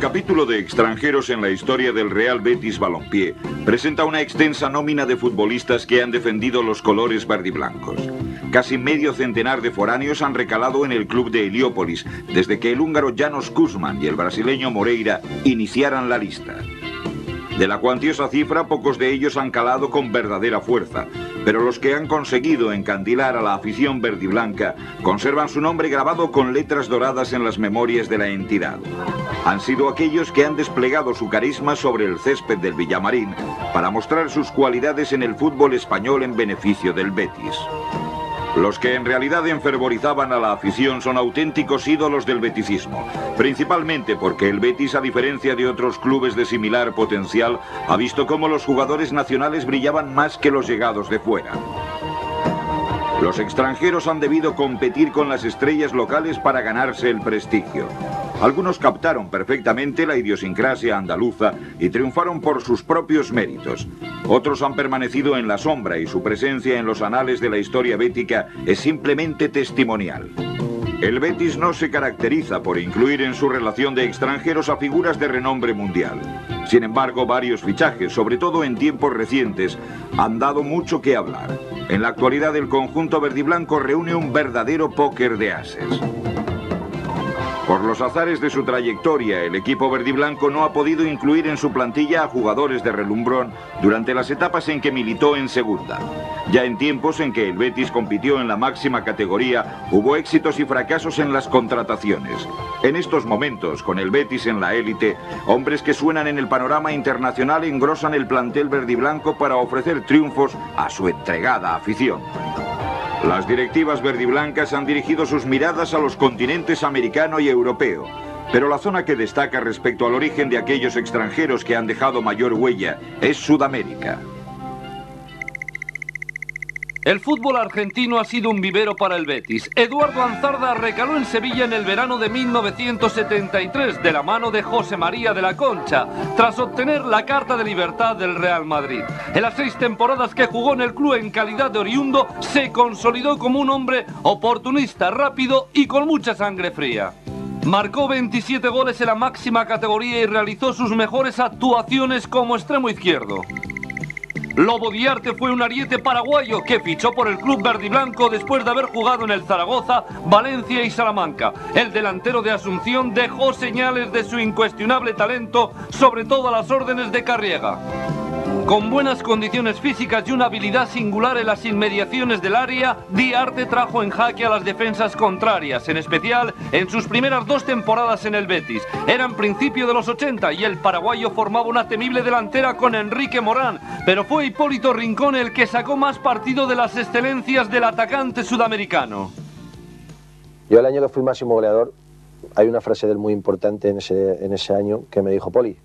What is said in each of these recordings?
El capítulo de extranjeros en la historia del Real Betis Balompié presenta una extensa nómina de futbolistas que han defendido los colores verdiblancos. Casi medio centenar de foráneos han recalado en el club de Heliópolis desde que el húngaro János Kuzmán y el brasileño Moreira iniciaran la lista. De la cuantiosa cifra, pocos de ellos han calado con verdadera fuerza, pero los que han conseguido encandilar a la afición verdiblanca conservan su nombre grabado con letras doradas en las memorias de la entidad. Han sido aquellos que han desplegado su carisma sobre el césped del Villamarín para mostrar sus cualidades en el fútbol español en beneficio del Betis. Los que en realidad enfervorizaban a la afición son auténticos ídolos del beticismo, principalmente porque el Betis, a diferencia de otros clubes de similar potencial, ha visto cómo los jugadores nacionales brillaban más que los llegados de fuera. Los extranjeros han debido competir con las estrellas locales para ganarse el prestigio. Algunos captaron perfectamente la idiosincrasia andaluza y triunfaron por sus propios méritos. Otros han permanecido en la sombra y su presencia en los anales de la historia bética es simplemente testimonial. El Betis no se caracteriza por incluir en su relación de extranjeros a figuras de renombre mundial. Sin embargo, varios fichajes, sobre todo en tiempos recientes, han dado mucho que hablar. En la actualidad, el conjunto verdiblanco reúne un verdadero póker de ases. Por los azares de su trayectoria, el equipo verdiblanco no ha podido incluir en su plantilla a jugadores de relumbrón durante las etapas en que militó en segunda. Ya en tiempos en que el Betis compitió en la máxima categoría, hubo éxitos y fracasos en las contrataciones. En estos momentos, con el Betis en la élite, hombres que suenan en el panorama internacional engrosan el plantel verdiblanco para ofrecer triunfos a su entregada afición. Las directivas verdiblancas han dirigido sus miradas a los continentes americano y europeo, pero la zona que destaca respecto al origen de aquellos extranjeros que han dejado mayor huella es Sudamérica. El fútbol argentino ha sido un vivero para el Betis. Eduardo Anzarda recaló en Sevilla en el verano de 1973 de la mano de José María de la Concha, tras obtener la carta de libertad del Real Madrid. En las 6 temporadas que jugó en el club en calidad de oriundo, se consolidó como un hombre oportunista, rápido y con mucha sangre fría. Marcó 27 goles en la máxima categoría y realizó sus mejores actuaciones como extremo izquierdo. Lobo Diarte fue un ariete paraguayo que fichó por el club verdiblanco después de haber jugado en el Zaragoza, Valencia y Salamanca. El delantero de Asunción dejó señales de su incuestionable talento, sobre todo a las órdenes de Carriega. Con buenas condiciones físicas y una habilidad singular en las inmediaciones del área, Diarte trajo en jaque a las defensas contrarias, en especial en sus primeras 2 temporadas en el Betis. Eran principio de los 80 y el paraguayo formaba una temible delantera con Enrique Morán, pero fue Hipólito Rincón el que sacó más partido de las excelencias del atacante sudamericano. Yo el año que fui máximo goleador, hay una frase de él muy importante en ese año que me dijo: Poli,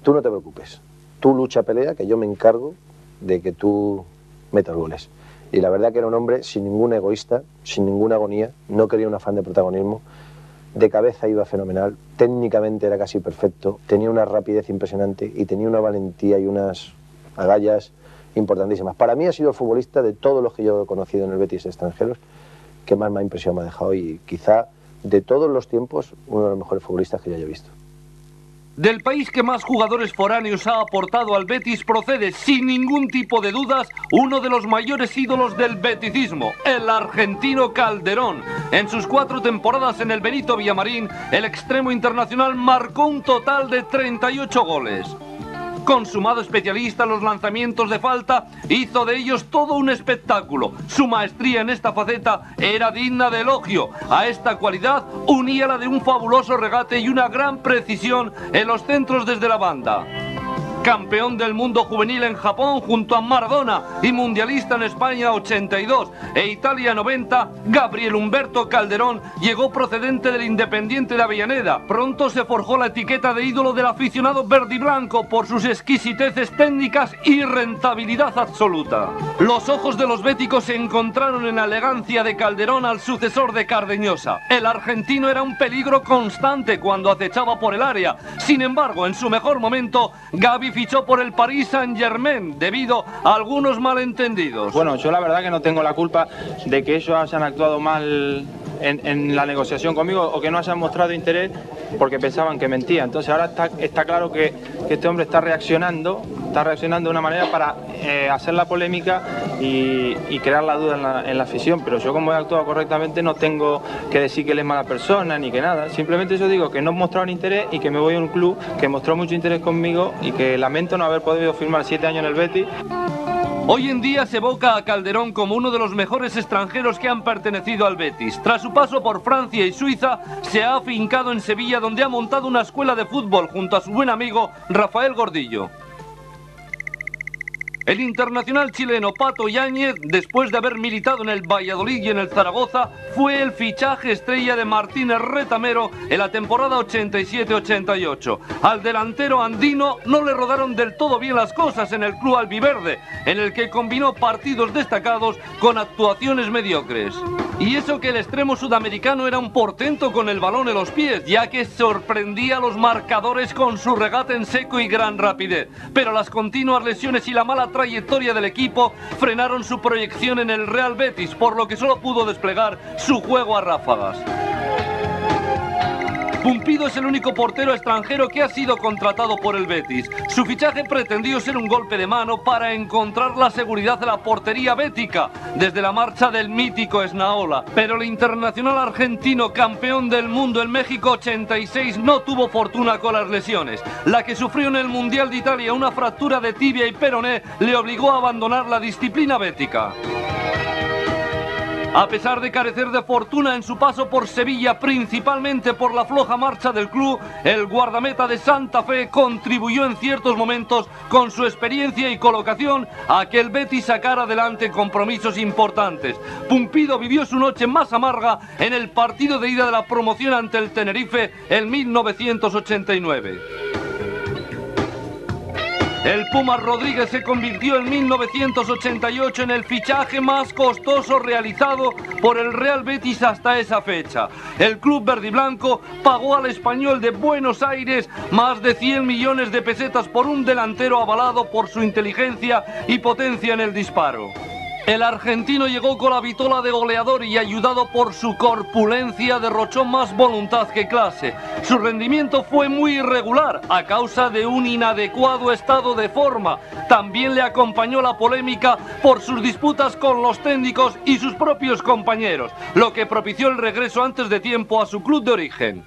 tú no te preocupes. Tú lucha, pelea, que yo me encargo de que tú metas goles. Y la verdad que era un hombre sin ningún egoísta, sin ninguna agonía, no quería un afán de protagonismo, de cabeza iba fenomenal, técnicamente era casi perfecto, tenía una rapidez impresionante y tenía una valentía y unas agallas importantísimas. Para mí ha sido el futbolista de todos los que yo he conocido en el Betis extranjeros que más me ha impresionado, me ha dejado, y quizá de todos los tiempos uno de los mejores futbolistas que yo haya visto. Del país que más jugadores foráneos ha aportado al Betis procede, sin ningún tipo de dudas, uno de los mayores ídolos del beticismo, el argentino Calderón. En sus 4 temporadas en el Benito Villamarín, el extremo internacional marcó un total de 38 goles. Consumado especialista en los lanzamientos de falta, hizo de ellos todo un espectáculo. Su maestría en esta faceta era digna de elogio. A esta cualidad unía la de un fabuloso regate y una gran precisión en los centros desde la banda. Campeón del mundo juvenil en Japón junto a Maradona y mundialista en España 82 e Italia 90, Gabriel Humberto Calderón llegó procedente del Independiente de Avellaneda. Pronto se forjó la etiqueta de ídolo del aficionado verdiblanco por sus exquisiteces técnicas y rentabilidad absoluta. Los ojos de los béticos se encontraron en la elegancia de Calderón al sucesor de Cardeñosa. El argentino era un peligro constante cuando acechaba por el área. Sin embargo, en su mejor momento, Gaby fichó por el Paris Saint-Germain debido a algunos malentendidos. Bueno, yo la verdad que no tengo la culpa de que ellos hayan actuado mal en la negociación conmigo o que no hayan mostrado interés porque pensaban que mentía. Entonces ahora está claro que este hombre está reaccionando de una manera para hacer la polémica y crear la duda en la afición, pero yo como he actuado correctamente no tengo que decir que él es mala persona ni que nada, simplemente yo digo que no mostraron interés y que me voy a un club que mostró mucho interés conmigo y que lamento no haber podido firmar 7 años en el Betis. Hoy en día se evoca a Calderón como uno de los mejores extranjeros que han pertenecido al Betis. Tras su paso por Francia y Suiza, se ha afincado en Sevilla, donde ha montado una escuela de fútbol junto a su buen amigo Rafael Gordillo. El internacional chileno Pato Yáñez, después de haber militado en el Valladolid y en el Zaragoza, fue el fichaje estrella de Martínez Retamero en la temporada 87-88. Al delantero andino no le rodaron del todo bien las cosas en el club albiverde, en el que combinó partidos destacados con actuaciones mediocres. Y eso que el extremo sudamericano era un portento con el balón en los pies, ya que sorprendía a los marcadores con su regate en seco y gran rapidez. Pero las continuas lesiones y la mala trayectoria del equipo frenaron su proyección en el Real Betis, por lo que solo pudo desplegar su juego a ráfagas. Pumpido es el único portero extranjero que ha sido contratado por el Betis. Su fichaje pretendió ser un golpe de mano para encontrar la seguridad de la portería bética desde la marcha del mítico Esnaola. Pero el internacional argentino, campeón del mundo en México 86, no tuvo fortuna con las lesiones. La que sufrió en el Mundial de Italia, una fractura de tibia y peroné, le obligó a abandonar la disciplina bética. A pesar de carecer de fortuna en su paso por Sevilla, principalmente por la floja marcha del club, el guardameta de Santa Fe contribuyó en ciertos momentos con su experiencia y colocación a que el Betis sacara adelante compromisos importantes. Pumpido vivió su noche más amarga en el partido de ida de la promoción ante el Tenerife en 1989. El Puma Rodríguez se convirtió en 1988 en el fichaje más costoso realizado por el Real Betis hasta esa fecha. El club verdiblanco pagó al Español de Buenos Aires más de 100 millones de pesetas por un delantero avalado por su inteligencia y potencia en el disparo. El argentino llegó con la vitola de goleador y, ayudado por su corpulencia, derrochó más voluntad que clase. Su rendimiento fue muy irregular a causa de un inadecuado estado de forma. También le acompañó la polémica por sus disputas con los técnicos y sus propios compañeros, lo que propició el regreso antes de tiempo a su club de origen.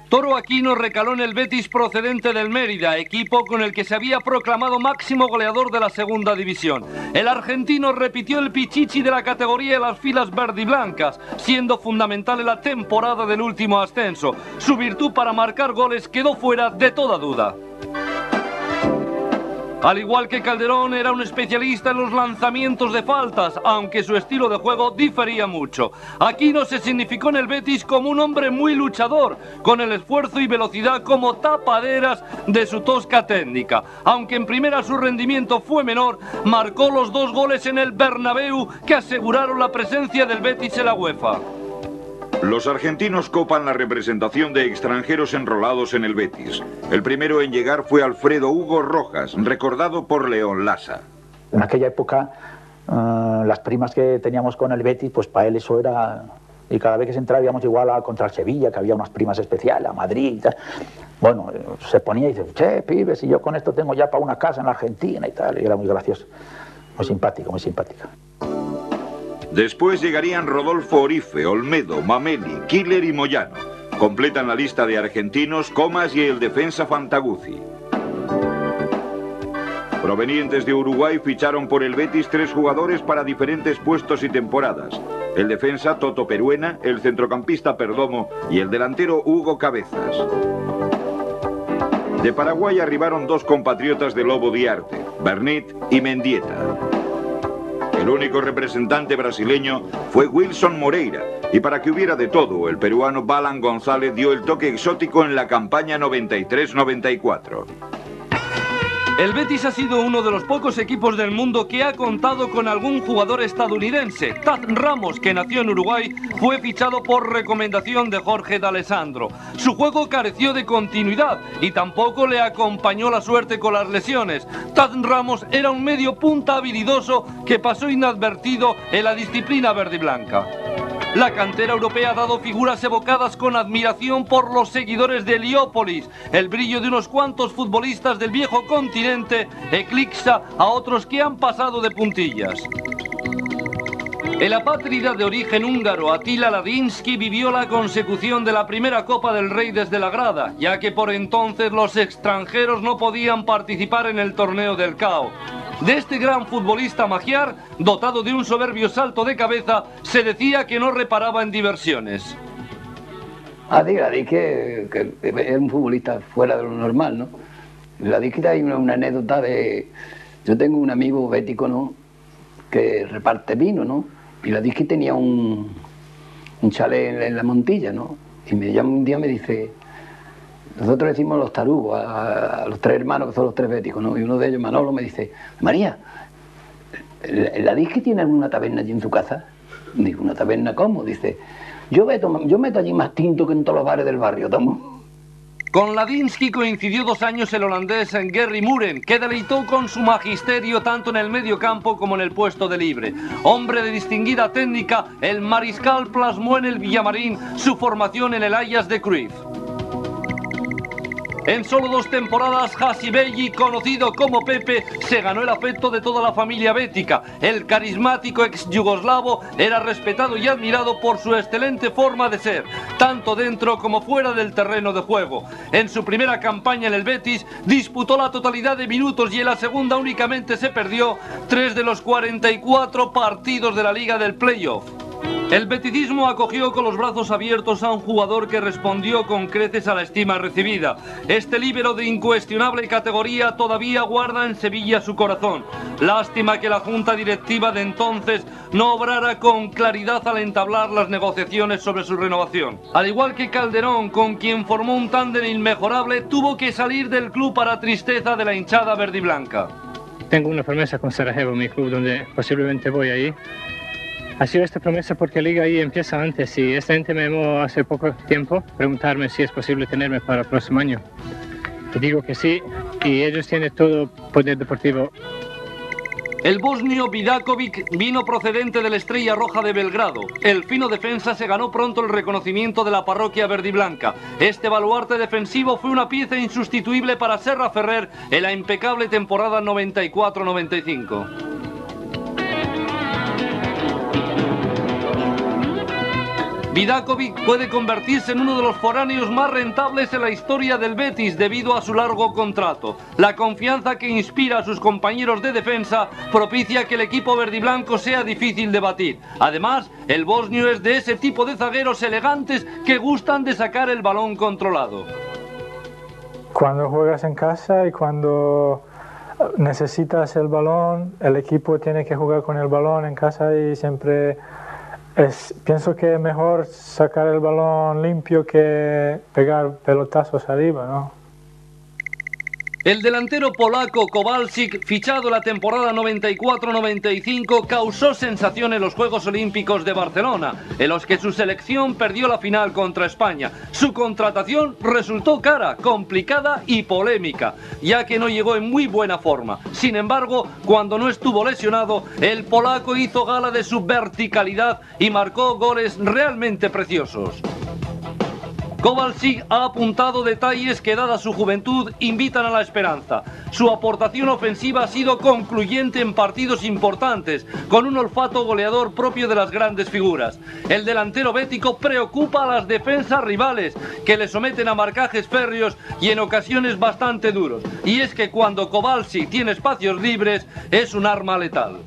Toro Aquino recaló en el Betis procedente del Mérida, equipo con el que se había proclamado máximo goleador de la segunda división. El argentino repitió el pichichi de la categoría en las filas verdiblancas, siendo fundamental en la temporada del último ascenso. Su virtud para marcar goles quedó fuera de toda duda. Al igual que Calderón, era un especialista en los lanzamientos de faltas, aunque su estilo de juego difería mucho. Aquino se significó en el Betis como un hombre muy luchador, con el esfuerzo y velocidad como tapaderas de su tosca técnica. Aunque en primera su rendimiento fue menor, marcó los 2 goles en el Bernabéu que aseguraron la presencia del Betis en la UEFA. Los argentinos copan la representación de extranjeros enrolados en el Betis. El primero en llegar fue Alfredo Hugo Rojas, recordado por León Lassa. En aquella época, las primas que teníamos con el Betis, pues para él eso era... Y cada vez que se entraba íbamos igual contra el Sevilla, que había unas primas especiales, a Madrid y tal. Bueno, se ponía y dice, che, pibes, si yo con esto tengo ya para una casa en la Argentina y tal. Y era muy gracioso, muy simpático, muy simpático. Después llegarían Rodolfo Orife, Olmedo, Mameli, Killer y Moyano. Completan la lista de argentinos Comas y el defensa Fantaguzzi. Provenientes de Uruguay ficharon por el Betis 3 jugadores para diferentes puestos y temporadas. El defensa Toto Peruena, el centrocampista Perdomo y el delantero Hugo Cabezas. De Paraguay arribaron 2 compatriotas de Lobo Diarte, Bernit y Mendieta. El único representante brasileño fue Wilson Moreira, y para que hubiera de todo, el peruano Balan González dio el toque exótico en la campaña 93-94. El Betis ha sido uno de los pocos equipos del mundo que ha contado con algún jugador estadounidense. Taz Ramos, que nació en Uruguay, fue fichado por recomendación de Jorge D'Alessandro. Su juego careció de continuidad y tampoco le acompañó la suerte con las lesiones. Taz Ramos era un medio punta habilidoso que pasó inadvertido en la disciplina verde y blanca. La cantera europea ha dado figuras evocadas con admiración por los seguidores de Heliópolis. El brillo de unos cuantos futbolistas del viejo continente eclipsa a otros que han pasado de puntillas. El apátrida de origen húngaro Attila Ladinsky vivió la consecución de la primera Copa del Rey desde la grada, ya que por entonces los extranjeros no podían participar en el torneo del CAO. De este gran futbolista magiar, dotado de un soberbio salto de cabeza, se decía que no reparaba en diversiones. Ladinsky que es un futbolista fuera de lo normal, ¿no? Ladinsky hay una anécdota de... Yo tengo un amigo bético, ¿no?, que reparte vino, ¿no? Y Ladinsky tenía un chalet en la Montilla, ¿no? Y me llama un día y me dice... Nosotros decimos los tarugos a los tres hermanos, que son los tres béticos, ¿no? Y uno de ellos, Manolo, me dice: María, ¿Ladinsky tiene alguna taberna allí en su casa? Digo: ¿una taberna cómo? Dice: yo meto allí más tinto que en todos los bares del barrio, tomo. Con Ladinsky coincidió 2 años el holandés Gerry Muren, que deleitó con su magisterio tanto en el medio campo como en el puesto de libre. Hombre de distinguida técnica, el mariscal plasmó en el Villamarín su formación en el Ajax de Cruyff. En solo 2 temporadas, Hacibelli, conocido como Pepe, se ganó el afecto de toda la familia bética. El carismático ex yugoslavo era respetado y admirado por su excelente forma de ser, tanto dentro como fuera del terreno de juego. En su primera campaña en el Betis, disputó la totalidad de minutos y en la segunda únicamente se perdió 3 de los 44 partidos de la Liga del Playoff. El beticismo acogió con los brazos abiertos a un jugador que respondió con creces a la estima recibida. Este líbero de incuestionable categoría todavía guarda en Sevilla su corazón. Lástima que la junta directiva de entonces no obrara con claridad al entablar las negociaciones sobre su renovación. Al igual que Calderón, con quien formó un tándem inmejorable, tuvo que salir del club para tristeza de la hinchada verde y blanca. Tengo una promesa con Sarajevo, mi club, donde posiblemente voy ahí. Ha sido esta promesa porque la liga ahí empieza antes y esta gente me llamó hace poco tiempo preguntarme si es posible tenerme para el próximo año. Y digo que sí, y ellos tienen todo poder deportivo. El bosnio Vidakovic vino procedente de la Estrella Roja de Belgrado. El fino defensa se ganó pronto el reconocimiento de la parroquia verdiblanca. Este baluarte defensivo fue una pieza insustituible para Serra Ferrer en la impecable temporada 94-95. Vidakovic puede convertirse en uno de los foráneos más rentables en la historia del Betis debido a su largo contrato. La confianza que inspira a sus compañeros de defensa propicia que el equipo verdiblanco sea difícil de batir. Además, el bosnio es de ese tipo de zagueros elegantes que gustan de sacar el balón controlado. Cuando juegas en casa y cuando necesitas el balón, el equipo tiene que jugar con el balón en casa y siempre... pienso que es mejor sacar el balón limpio que pegar pelotazos arriba, ¿no? El delantero polaco Kowalczyk, fichado la temporada 94-95, causó sensación en los Juegos Olímpicos de Barcelona, en los que su selección perdió la final contra España. Su contratación resultó cara, complicada y polémica, ya que no llegó en muy buena forma. Sin embargo, cuando no estuvo lesionado, el polaco hizo gala de su verticalidad y marcó goles realmente preciosos. Kowalczyk ha apuntado detalles que, dada su juventud, invitan a la esperanza. Su aportación ofensiva ha sido concluyente en partidos importantes, con un olfato goleador propio de las grandes figuras. El delantero bético preocupa a las defensas rivales, que le someten a marcajes férreos y en ocasiones bastante duros. Y es que cuando Kowalczyk tiene espacios libres, es un arma letal.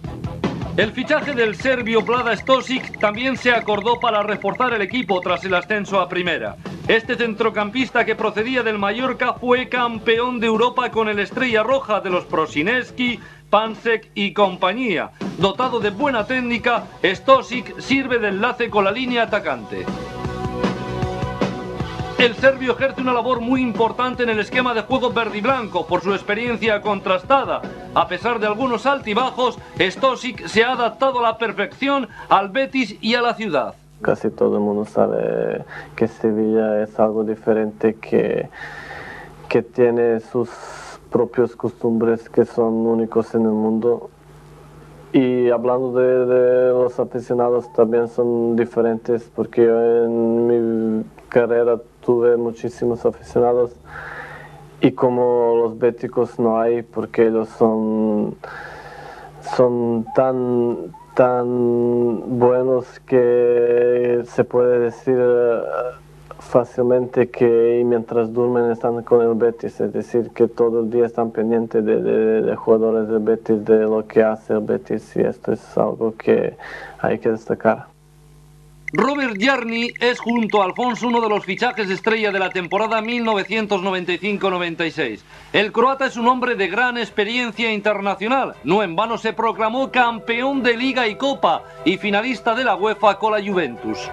El fichaje del serbio Vlada Stosic también se acordó para reforzar el equipo tras el ascenso a primera. Este centrocampista, que procedía del Mallorca, fue campeón de Europa con el Estrella Roja de los Prosinecki, Pansek y compañía. Dotado de buena técnica, Stosic sirve de enlace con la línea atacante. El serbio ejerce una labor muy importante en el esquema de juego verde y blanco por su experiencia contrastada. A pesar de algunos altibajos, Stosic se ha adaptado a la perfección al Betis y a la ciudad. Casi todo el mundo sabe que Sevilla es algo diferente, que tiene sus propias costumbres que son únicos en el mundo. Y hablando de los aficionados, también son diferentes, porque yo en mi carrera tuve muchísimos aficionados y como los béticos no hay, porque ellos son tan buenos que se puede decir fácilmente que mientras duermen están con el Betis, es decir, que todo el día están pendientes de jugadores del Betis, de lo que hace el Betis, y esto es algo que hay que destacar. Robert Jarni es junto a Alfonso uno de los fichajes estrella de la temporada 1995-96. El croata es un hombre de gran experiencia internacional. No en vano se proclamó campeón de Liga y Copa y finalista de la UEFA con la Juventus.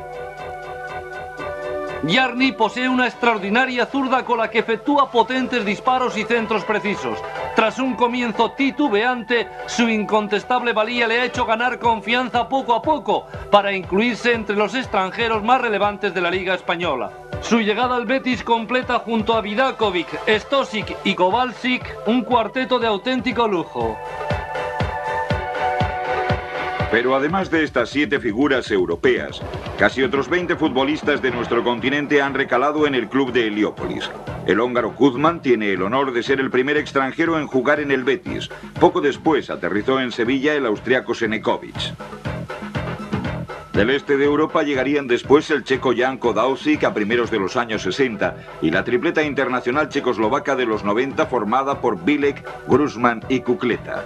Jarni posee una extraordinaria zurda con la que efectúa potentes disparos y centros precisos. Tras un comienzo titubeante, su incontestable valía le ha hecho ganar confianza poco a poco para incluirse entre los extranjeros más relevantes de la Liga Española. Su llegada al Betis completa junto a Vidakovic, Stosic y Kovalcic un cuarteto de auténtico lujo. Pero además de estas 7 figuras europeas, casi otros 20 futbolistas de nuestro continente han recalado en el club de Heliópolis. El húngaro Kuzman tiene el honor de ser el primer extranjero en jugar en el Betis. Poco después aterrizó en Sevilla el austriaco Senekovic. Del este de Europa llegarían después el checo Janko Dausic a primeros de los años 60 y la tripleta internacional checoslovaca de los 90 formada por Bilek, Gruzman y Kukleta.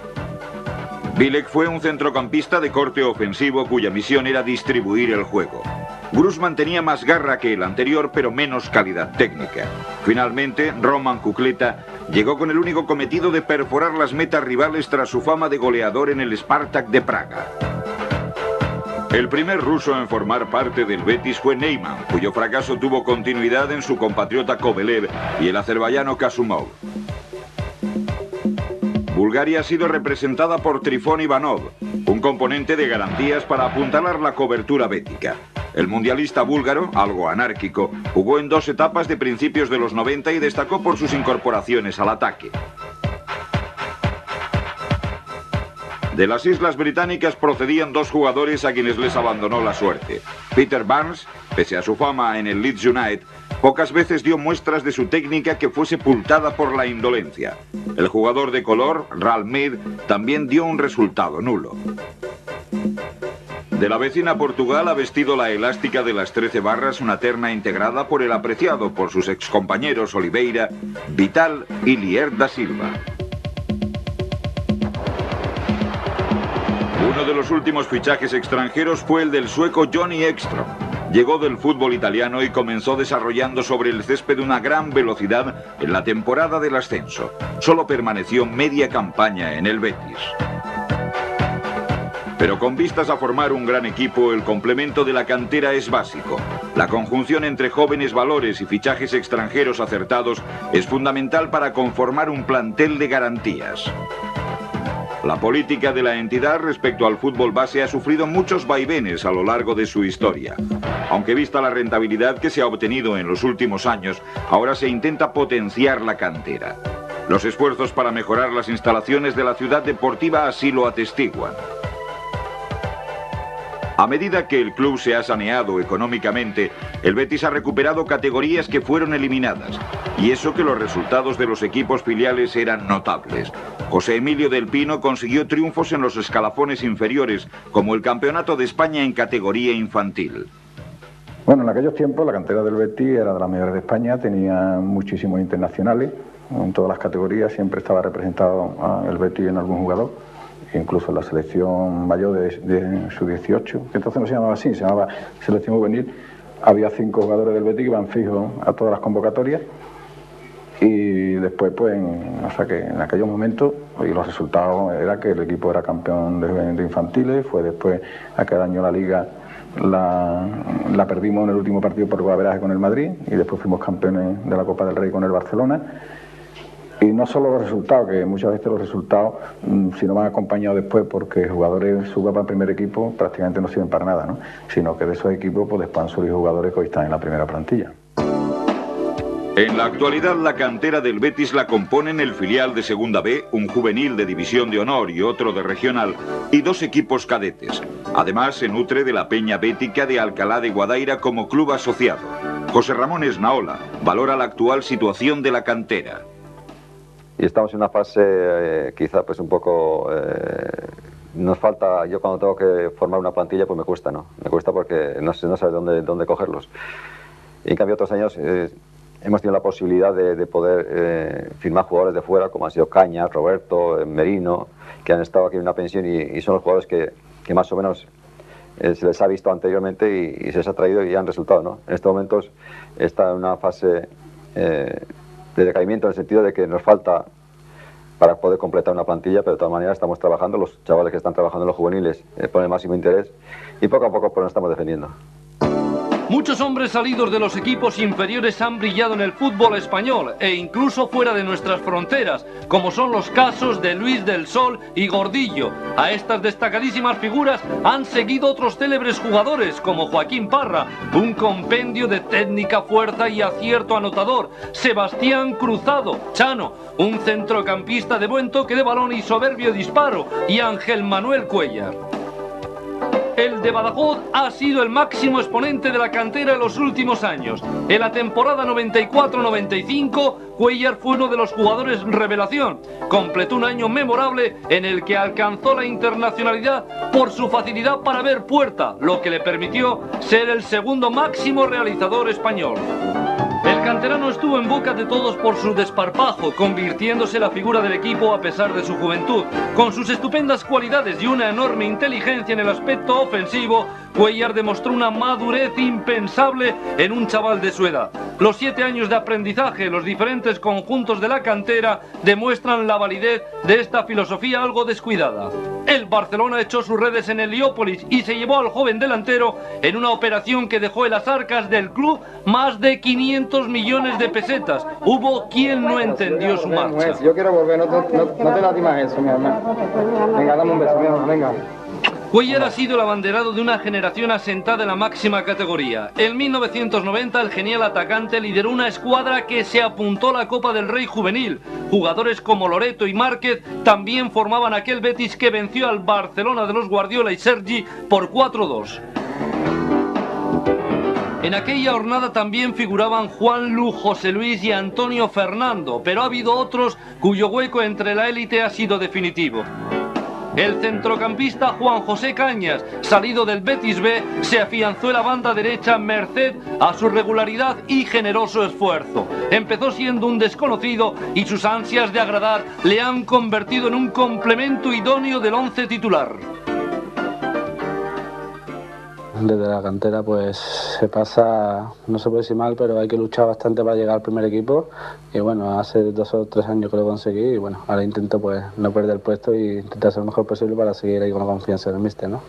Bilek fue un centrocampista de corte ofensivo cuya misión era distribuir el juego. Gruzman tenía más garra que el anterior, pero menos calidad técnica. Finalmente, Roman Kukleta llegó con el único cometido de perforar las metas rivales tras su fama de goleador en el Spartak de Praga. El primer ruso en formar parte del Betis fue Neyman, cuyo fracaso tuvo continuidad en su compatriota Kovalev y el azerbaiyano Kasumov. Bulgaria ha sido representada por Trifón Ivanov, un componente de garantías para apuntalar la cobertura bética. El mundialista búlgaro, algo anárquico, jugó en 2 etapas de principios de los 90 y destacó por sus incorporaciones al ataque. De las Islas Británicas procedían 2 jugadores a quienes les abandonó la suerte. Peter Barnes, pese a su fama en el Leeds United, pocas veces dio muestras de su técnica que fue sepultada por la indolencia. El jugador de color, Ralph Mead, también dio un resultado nulo. De la vecina Portugal ha vestido la elástica de las 13 barras una terna integrada por el apreciado por sus excompañeros Oliveira, Vital y Lier da Silva. Uno de los últimos fichajes extranjeros fue el del sueco Johnny Ekström. Llegó del fútbol italiano y comenzó desarrollando sobre el césped una gran velocidad en la temporada del ascenso. Solo permaneció media campaña en el Betis. Pero con vistas a formar un gran equipo, el complemento de la cantera es básico. La conjunción entre jóvenes valores y fichajes extranjeros acertados es fundamental para conformar un plantel de garantías. La política de la entidad respecto al fútbol base ha sufrido muchos vaivenes a lo largo de su historia. Aunque vista la rentabilidad que se ha obtenido en los últimos años, ahora se intenta potenciar la cantera. Los esfuerzos para mejorar las instalaciones de la ciudad deportiva así lo atestiguan. A medida que el club se ha saneado económicamente, el Betis ha recuperado categorías que fueron eliminadas, y eso que los resultados de los equipos filiales eran notables. José Emilio del Pino consiguió triunfos en los escalafones inferiores, como el Campeonato de España en categoría infantil. Bueno, en aquellos tiempos la cantera del Betis era de las mejores de España, tenía muchísimos internacionales, en todas las categorías siempre estaba representado el Betis en algún jugador. Incluso en la selección mayor de su 18, que entonces no se llamaba así, se llamaba selección juvenil, había 5 jugadores del Betis que iban fijos a todas las convocatorias y después pues, o sea que en aquellos momentos y los resultados era que el equipo era campeón de infantiles, fue después aquel año la liga la perdimos en el último partido por golaveraje con el Madrid y después fuimos campeones de la Copa del Rey con el Barcelona. Y no solo los resultados, que muchas veces los resultados, si no van acompañados después porque jugadores suban para el primer equipo, prácticamente no sirven para nada, ¿no? Sino que de esos equipos pues después han surgido jugadores que hoy están en la primera plantilla. En la actualidad, la cantera del Betis la componen el filial de Segunda B, un juvenil de División de Honor y otro de Regional, y 2 equipos cadetes. Además, se nutre de la Peña Bética de Alcalá de Guadaira como club asociado. José Ramón Esnaola valora la actual situación de la cantera. Y estamos en una fase quizá pues un poco... nos falta, yo cuando tengo que formar una plantilla pues me cuesta, ¿no? Me cuesta porque no sabes dónde cogerlos. Y en cambio otros años... hemos tenido la posibilidad de poder firmar jugadores de fuera, como han sido Cañas, Roberto, Merino, que han estado aquí en una pensión y son los jugadores que más o menos se les ha visto anteriormente y se les ha traído y han resultado, ¿no? En estos momentos está en una fase de decaimiento en el sentido de que nos falta para poder completar una plantilla, pero de todas maneras estamos trabajando, los chavales que están trabajando en los juveniles ponen el máximo interés y poco a poco pues nos estamos defendiendo. Muchos hombres salidos de los equipos inferiores han brillado en el fútbol español e incluso fuera de nuestras fronteras, como son los casos de Luis del Sol y Gordillo. A estas destacadísimas figuras han seguido otros célebres jugadores como Joaquín Parra, un compendio de técnica, fuerza y acierto anotador, Sebastián Cruzado, Chano, un centrocampista de buen toque de balón y soberbio disparo, y Ángel Manuel Cuéllar. El de Badajoz ha sido el máximo exponente de la cantera en los últimos años. En la temporada 94-95, Cuéllar fue uno de los jugadores revelación. Completó un año memorable en el que alcanzó la internacionalidad por su facilidad para ver puerta, lo que le permitió ser el segundo máximo realizador español. El canterano estuvo en boca de todos por su desparpajo, convirtiéndose en la figura del equipo a pesar de su juventud. Con sus estupendas cualidades y una enorme inteligencia en el aspecto ofensivo, Cuéllar demostró una madurez impensable en un chaval de su edad. Los 7 años de aprendizaje en los diferentes conjuntos de la cantera demuestran la validez de esta filosofía algo descuidada. El Barcelona echó sus redes en Heliópolis y se llevó al joven delantero en una operación que dejó en las arcas del club más de 500 millones de pesetas. Hubo quien no entendió su marcha. Yo quiero volver, no te latimas eso, mi hermano. Venga, dame un beso, mi hermano, venga. Cuéllar ha sido el abanderado de una generación asentada en la máxima categoría. En 1990 el genial atacante lideró una escuadra que se apuntó a la Copa del Rey juvenil. Jugadores como Loreto y Márquez también formaban aquel Betis que venció al Barcelona de los Guardiola y Sergi por 4-2. En aquella jornada también figuraban Juanlu, José Luis y Antonio Fernando, pero ha habido otros cuyo hueco entre la élite ha sido definitivo. El centrocampista Juan José Cañas, salido del Betis B, se afianzó en la banda derecha merced a su regularidad y generoso esfuerzo. Empezó siendo un desconocido y sus ansias de agradar le han convertido en un complemento idóneo del once titular. Desde la cantera pues se pasa, no se puede decir mal, pero hay que luchar bastante para llegar al primer equipo y bueno, hace 2 o 3 años que lo conseguí y bueno, ahora intento pues no perder el puesto y intentar ser lo mejor posible para seguir ahí con la confianza del míster, ¿no?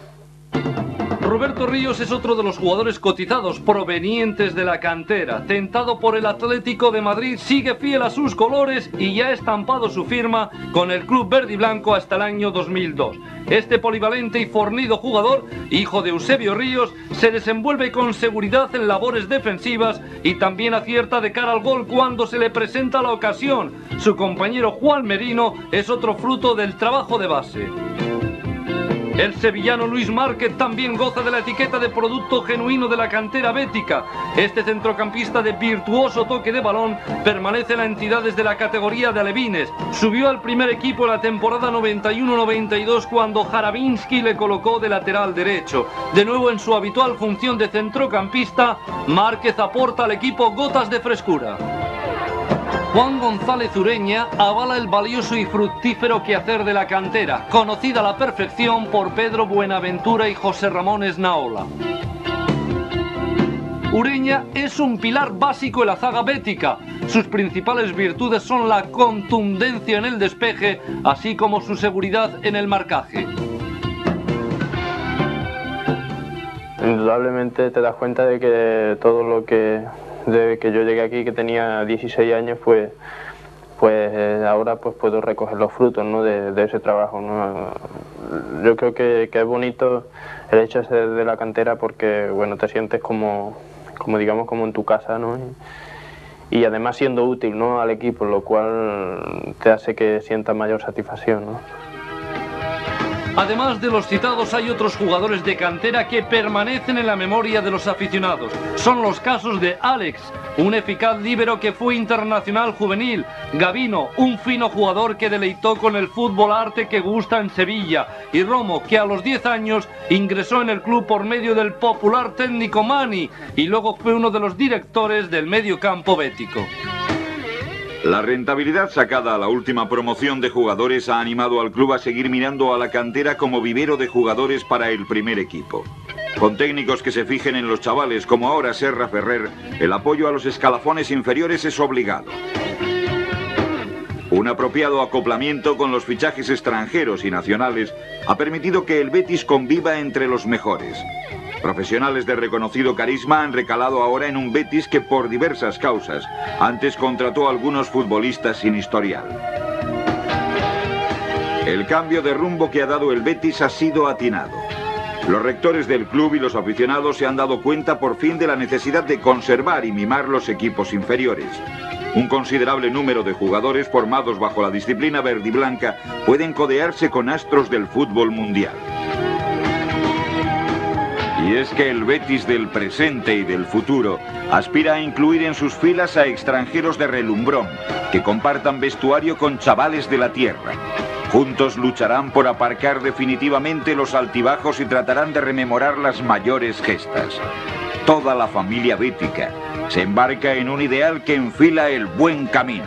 Roberto Ríos es otro de los jugadores cotizados provenientes de la cantera. Tentado por el Atlético de Madrid, sigue fiel a sus colores y ya ha estampado su firma con el club verde y blanco hasta el año 2002. Este polivalente y fornido jugador, hijo de Eusebio Ríos, se desenvuelve con seguridad en labores defensivas y también acierta de cara al gol cuando se le presenta la ocasión. Su compañero Juan Merino es otro fruto del trabajo de base. El sevillano Luis Márquez también goza de la etiqueta de producto genuino de la cantera bética. Este centrocampista de virtuoso toque de balón permanece en la entidad desde la categoría de alevines. Subió al primer equipo en la temporada 91-92 cuando Jarabinski le colocó de lateral derecho. De nuevo en su habitual función de centrocampista, Márquez aporta al equipo gotas de frescura. Juan González Ureña avala el valioso y fructífero quehacer de la cantera, conocida a la perfección por Pedro Buenaventura y José Ramón Esnaola. Ureña es un pilar básico en la zaga bética. Sus principales virtudes son la contundencia en el despeje, así como su seguridad en el marcaje. En indudablemente te das cuenta de que todo lo que, desde que yo llegué aquí, que tenía 16 años, pues ahora pues puedo recoger los frutos, ¿no?, de ese trabajo, ¿no? Yo creo que es bonito el hecho de ser de la cantera porque, bueno, te sientes como digamos, como en tu casa, ¿no? Y además siendo útil, ¿no?, al equipo, lo cual te hace que sientas mayor satisfacción, ¿no? Además de los citados, hay otros jugadores de cantera que permanecen en la memoria de los aficionados. Son los casos de Alex, un eficaz líbero que fue internacional juvenil; Gabino, un fino jugador que deleitó con el fútbol arte que gusta en Sevilla; y Romo, que a los 10 años ingresó en el club por medio del popular técnico Mani y luego fue uno de los directores del mediocampo bético. La rentabilidad sacada a la última promoción de jugadores ha animado al club a seguir mirando a la cantera como vivero de jugadores para el primer equipo. Con técnicos que se fijen en los chavales, como ahora Serra Ferrer, el apoyo a los escalafones inferiores es obligado. Un apropiado acoplamiento con los fichajes extranjeros y nacionales ha permitido que el Betis conviva entre los mejores. Profesionales de reconocido carisma han recalado ahora en un Betis que por diversas causas antes contrató a algunos futbolistas sin historial. El cambio de rumbo que ha dado el Betis ha sido atinado. Los rectores del club y los aficionados se han dado cuenta por fin de la necesidad de conservar y mimar los equipos inferiores. Un considerable número de jugadores formados bajo la disciplina verdiblanca pueden codearse con astros del fútbol mundial. Y es que el Betis del presente y del futuro aspira a incluir en sus filas a extranjeros de relumbrón, que compartan vestuario con chavales de la tierra. Juntos lucharán por aparcar definitivamente los altibajos y tratarán de rememorar las mayores gestas. Toda la familia bética se embarca en un ideal que enfila el buen camino.